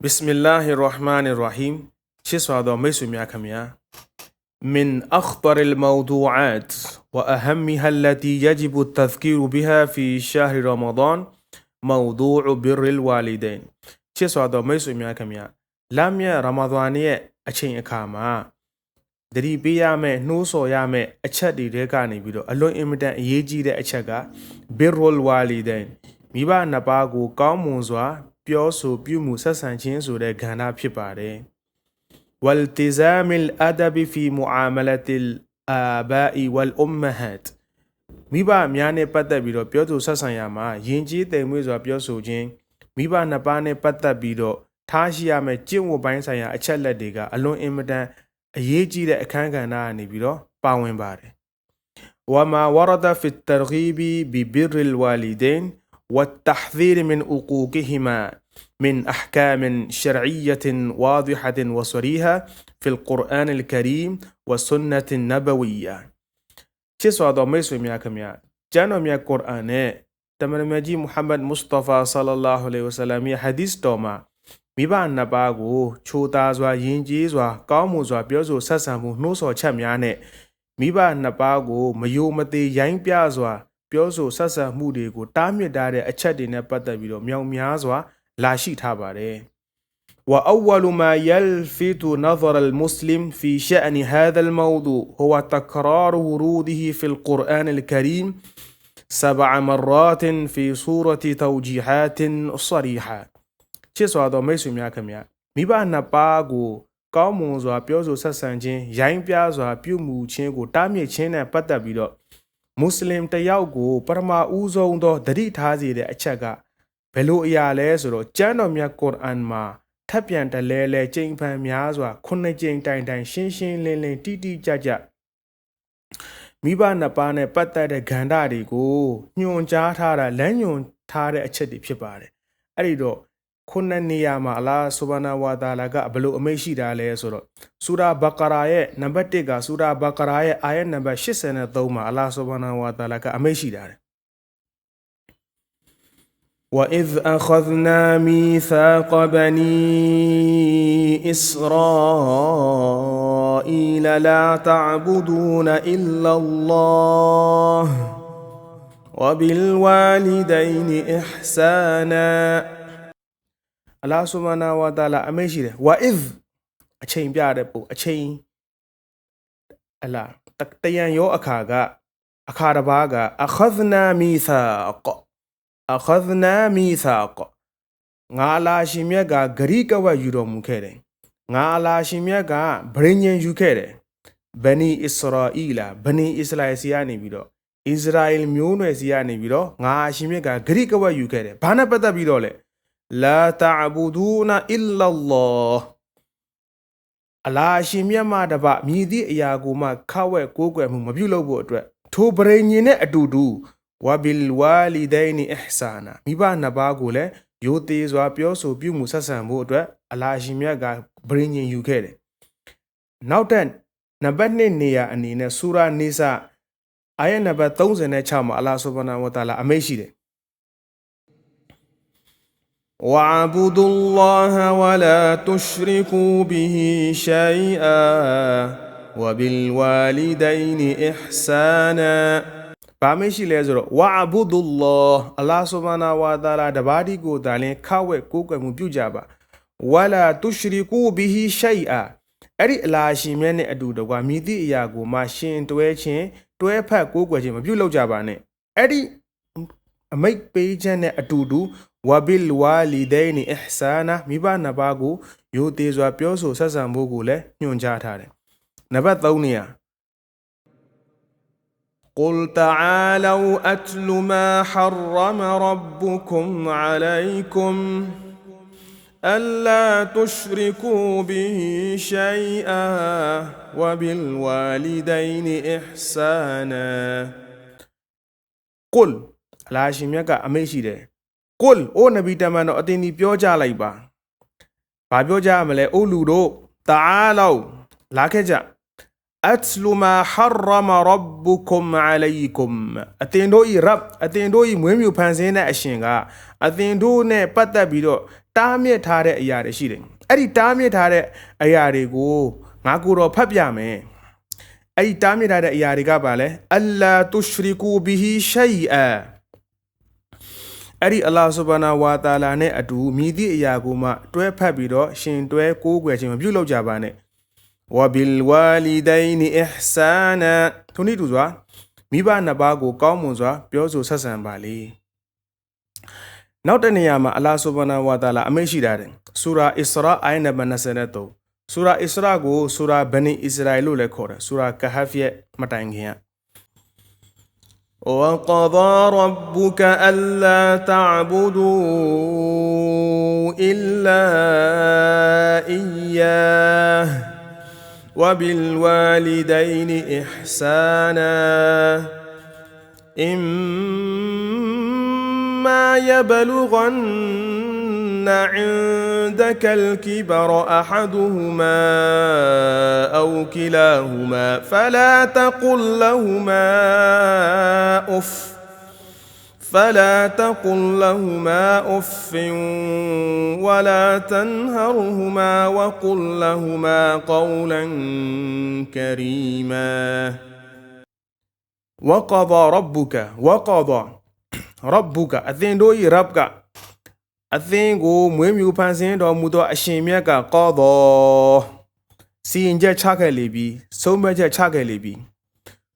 بسم الله الرحمن الرحيم شسوادو ميسو مياكميا من أخطر الموضوعات وأهمها التي يجب التذكير بها في شهر رمضان موضوع بر الوالدين شسوادو ميسو مياكميا لاميا رمضانية أشين إكاما دری بیامه نوسو یامه اچھدی ریکانی بیدو الو امدان یجی ده اچھگا بر الوالدين میبا نپاگو کامونزوا پیوسو پیومو سسانچین سوره گانا پیپاره والتزام الادب في معاملة الآباء والأمهات میبا میانه پتا بیدو پیوسو سسان یاما ینجی تیمویزوا پیوسو جین میبا نپانه پتا بیدو تاشی یامه چیمو باینسا یا اچھل دیگا الو امدان أيجي لأكانغانا نبيرو باوين باري وما ورد في الترغيب ببر الوالدين والتحذير من عقوقهما من أحكام شرعية واضحة وصريحة في القرآن الكريم والسنة النبوية شسوا دو ميسو مياكميا جانو ميا قرآن تمرمجي محمد مصطفى صلى الله عليه وسلم حديث دوما میبا نپاگو چوتا زوا ینجی زوا کامو زوا پیوزو سسامو نوسو چمیانه میبا نپاگو میومتی ین پیا زوا پیوزو سسامو دیگو تامی داره اچھدی نپتا بیدو میاو میا زوا لاشی تاباره وأول ما يلفت نظر المسلم في شأن هذا الموضوع هو تكرار وروده في القرآن الكريم 7 مرات في سورة توجيهات صريحة شسوادو ميسو مياكميا ميبا نپاگو کامون زوا پیوزو سسانچین ین پیا زوا پیومو چین کو تامی چین نے پتا بیدو مسلم تیاو کو پرما اوزون دو دری تھازی دے اچھگا بلو ایالے سرو چانو میا قرآن ما تھپیان تلے لے چین پان میا زوا کھن چین ٹائن ٹائن شین شین لین لین ٹی ٹی چا چا میبا نپانے پتا دے گھنڈا دی کو نیون چا تھارا لینیون تھارے اچھا دی پھپارے اری دو खुन्न नियामा अल्लाह सुब्हानहू व तआला का बलो अमेशी डाले सुरो सूरा बकरा ये नंबर 1 का सूरा बकरा ये आयत नंबर 63 में अल्लाह सुब्हानहू व तआला का अमेशी डाले وَإِذْ أَخَذْنَا مِيثَاقَ بَنِي إِسْرَائِيلَ لَا تَعْبُدُونَ إِلَّا اللَّهَ وَبِالْوَالِدَيْنِ إِحْسَانًا Allah subhanahu wa ta'ala အမိန့်ရှိတယ်ဝါအစ်အချိန်ပြတဲ့ပုံအချိန်အလားတယံရောအခါတစ်ပါးကအခဇနာမီသာငါလာရှင်မြတ်ကဂရိကဝတ်ယူတော်မူခဲ့တယ်ငါလာရှင်မြတ်ကဗြိဉ္ဉ်ယူခဲ့တယ်ဘနီအစ္စရာအီလာဘနီအစ္စလာစီကနေပြီးတော့အစ္စရာအီမျိုးနွယ်စီကနေပြီးတော့ငါရှင်မြတ်ကဂရိကဝတ်ယူခဲ့တယ်ဘာနဲ့ပတ်သက်ပြီးတော့လဲLa ta'buduna illa Allah အလားရှင်မြတ်မှာတပမြည်သည့်အရာကိုမှခဝက်ကိုးကွယ်မှုမပြုလုပ်ဖို့အတွက်ထိုပရိညင်နဲ့အတူတူဝဘီလ်ဝါလီဒိုင်နီအဟ်ဆာနာမိဘနှစ်ပါးကိုလည်းရိုသေစွာပြောဆိုပြုမှုဆက်ဆံဖို့အတွက်အလားရှင်မြတ်ကပရိညင်ယူခဲ့တယ်နောက်တဲ့နံပါတ်2နေရာအနေနဲ့ဆူရာနီဆာအာယတ်နံပါတ်36မှာအလ္လာဟ်ဆုဘဟာနဟူဝတအာလာအမိန့်ရှိတယ်وَاعْبُدُوا اللَّهَ وَلَا تُشْرِكُوا بِهِ شَيْئًا وَبِالْوَالِدَيْنِ إِحْسَانًا ဘာမရှိလဲဆိုတော့ وَاعْبُدُوا اللَّهَ အလ္လာဟ်ဆုဘဟာနဟူဝတအာလာတပါးတည်းကိုသာလျှင်ခဝက်ကိုးကွယ်မှုပြုကြပါ وَلَا تُشْرِكُوا بِهِ شَيْئًا အဲ့ဒီအလ္လာဟ်ရှင်မြတ်နဲ့အတူတကွာမြည်သည့်အရာကိုမှရှင်တွဲခြင်းတွဲဖက်ကိုးကွယ်ခြင်းမပြုလုပ်ကြပါနဲ့အဲ့ဒီအမိတ်ပေးခြင်းနဲ့အတူတူဝဘီလ်ဝါလီဒိုင်နီအဟ်ဆာနာမိဘနှစ်ပါးကိုရိုသေစွာပြောဆိုဆက်ဆံဖို့ကိုလည်းညွှန်ကြားထားတယ်နံပါတ်3နေရာ قُلْ تَعَالَوْا أَتْلُ مَا حَرَّمَ رَبُّكُمْ عَلَيْكُمْ أَلَّا تُشْرِكُوا بِهِ شَيْئًا وَبِالْوَالِدَيْنِ إِحْسَانًا قُلْ အလ္လာဟ်ရှင်မြတ်ကအမိန့်ရှိတယ်Qul အိုနဗီတမန်တော်အတင်းဒီပြောကြလိုက်ပါဘာပြောကြမလဲအိုလူတို့တာလောလာခဲ့ကြအတ်လူမာဟရရမရဘ်ကုမ်အလိုင်ကုမ်အတင်းတို့ဤရဘ်အတင်းတို့ဤမွေးမြူဖန်ဆင်းတဲ့အရှင်ကအတင်းတို့နဲ့ပတ်သက်ပြီးတော့ တားမြစ်ထားတဲ့အရာတွေရှိတယ်အဲ့ဒီတားမြစ်ထားတဲ့အရာတွေကိုငါကိုတော့ဖတ်ပြမယ်အဲ့ဒီတားမြစ်ထားတဲ့အရာတွေကပါလဲအလ္လာတုရှရီကူဘီဟီရှိအာအဲ့ဒီအလ္လာဟ်ဆုဘဟာနာဝါတာလာနဲ့အတူမြည်သည့်အရာကိုမှတွဲဖက်ပြီးတော့ရှင်တွဲကိုးကွယ်ခြင်းမပြုလုပ်ကြပါနဲ့ဝဘီလ်ဝါလီဒိုင်နီအဟ်ဆာနာထိုနည်းတူစွာမိဘနှစ်ပါးကိုကောင်းမွန်စွာပြောဆိုဆက်ဆံပါလေနောက်တနေရာမှာအလ္လာဟ်ဆုဘဟာနာဝါတာလာအမိန့်ရှိတာတယ်ဆူရာအစ္စရာအိုင်နံပါတ်23ဆူရာအစ္စရာကိုဆူရာဘနီအစ္စရာအီလို့လည်းခေါ်တယ်ဆူရာကဟဖ်ရဲ့မတိုင်ခင်ကوقضى ربك ألا تعبدوا إلا إياه وبالوالدين إحسانا إما يبلغن عندك الكبر أحدهما أو كلاهما فلا تقل لهما أف ولا تنهرهما وقل لهما قولا كريما وقضى ربك أذن دوي ربكအသင်ကိုမွေးမြူဖန်ဆင်းတော်မူသောအရှင်မြတ်ကကောသောစီရင်ချက်ချခဲ့လေပြီဆုံးဖြတ်ချက်ချခဲ့လေပြီ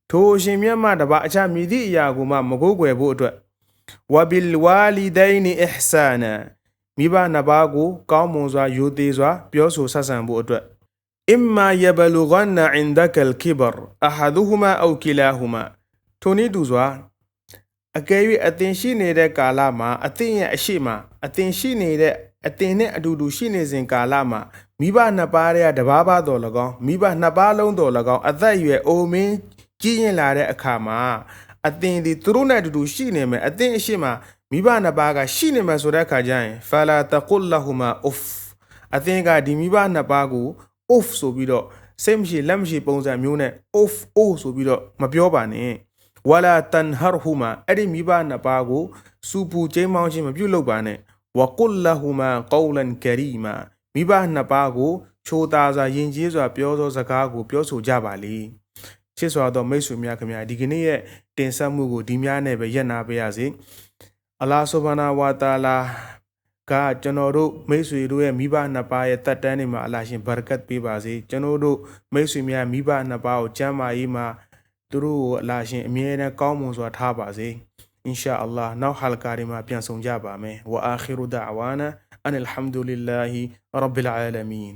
ထိုအရှင်မြတ်မှတပါအခြားမည်သည့်အရာကိုမှမကိုးကွယ်ဖို့အတွက်ဝဘီလ်ဝါလီဒိုင်နီအဟ်ဆာနာမိဘနှစ်ပါးကိုကောင်းမွန်စွာယူသေးစွာပြောဆိုဆက်ဆံဖို့အတွက်အင်မာယဘလူဂန်နာအင်ဒကလ်ကီဘာအဟာဒူဟူမာအောကီလာဟူမာထိုနည်းတူစွာအကယ်၍အသင်ရှိနေတဲ့ကာလမှာအသင်ရဲ့အရှိမအသင်ရှိနေတဲ့အသင်နဲ့အတူတူရှိနေစဉ်ကာလမှာမိဘနှစ်ပါးရဲ့တပါးပါတော်၎င်းမိဘနှစ်ပါးလုံးတော်၎င်းအသက်အရွယ်အိုမင်းကြီးရင်လာတဲ့အခါမှာအသင်ဒီသူတို့နဲ့အတူတူရှိနေမယ်အသင်အရှိမမိဘနှစ်ပါးကရှိနေမယ်ဆိုတဲ့အခါကျရင်ဖလာတကုလ်လဟူမာအဖ်အသင်ကဒီမိဘနှစ်ပါးကိုအဖ်ဆိုပြီးတော့စိတ်မရှိလက်မရှိပုံစံမျိုးနဲ့အဖ်အိုဆိုပြီးတော့မပြောပါနဲ့ဝလာတန်ဟာဟူမာအဲ့ဒီမိဘနှစ်ပါးကိုစူပူကျိမ်းမောင်းခြင်းမပြုလုပ်ပါနဲ့ဝကုလ်လဟူမာကောလန်ကရီမာမိဘနှစ်ပါးကိုချိုးသားစွာယဉ်ကျေးစွာပြောသောစကားကိုပြောဆိုကြပါလေချစ်စွာသောမိတ်ဆွေများခင်ဗျာဒီကနေ့ရဲ့တင်ဆက်မှုကိုဒီများနဲ့ပဲရပ်နာပေးရစေအလ္လာဟ်ဆုဘဟာနာဝါတာလာကကျွန်တော်တို့မိတ်ဆွေတို့ရဲ့မိဘနှစ်ပါးရဲ့တက်တန်းတွေမှာအလ္လာဟ်ရှင်ဘာရကတ်ပေးပါစေကျွန်တော်တို့မိတ်ဆွေများမိဘနှစ်ပါးကိုကျမ်းမာရေးမှာသူတို့ကိုအလ္လာဟ်ရှင်အမြဲတမ်းကောင်းမွန်စွာထားပါစေအင်ရှာအလ္လာဟ်နောက်ဟာလကာတွေမှာပြန်ဆောင်ကြပါမယ်ဝအာခီရူဒါအဝါနာအန်အလ်ဟမ်ဒူလ illah ရဘ်ဘီလ်အာလမီန်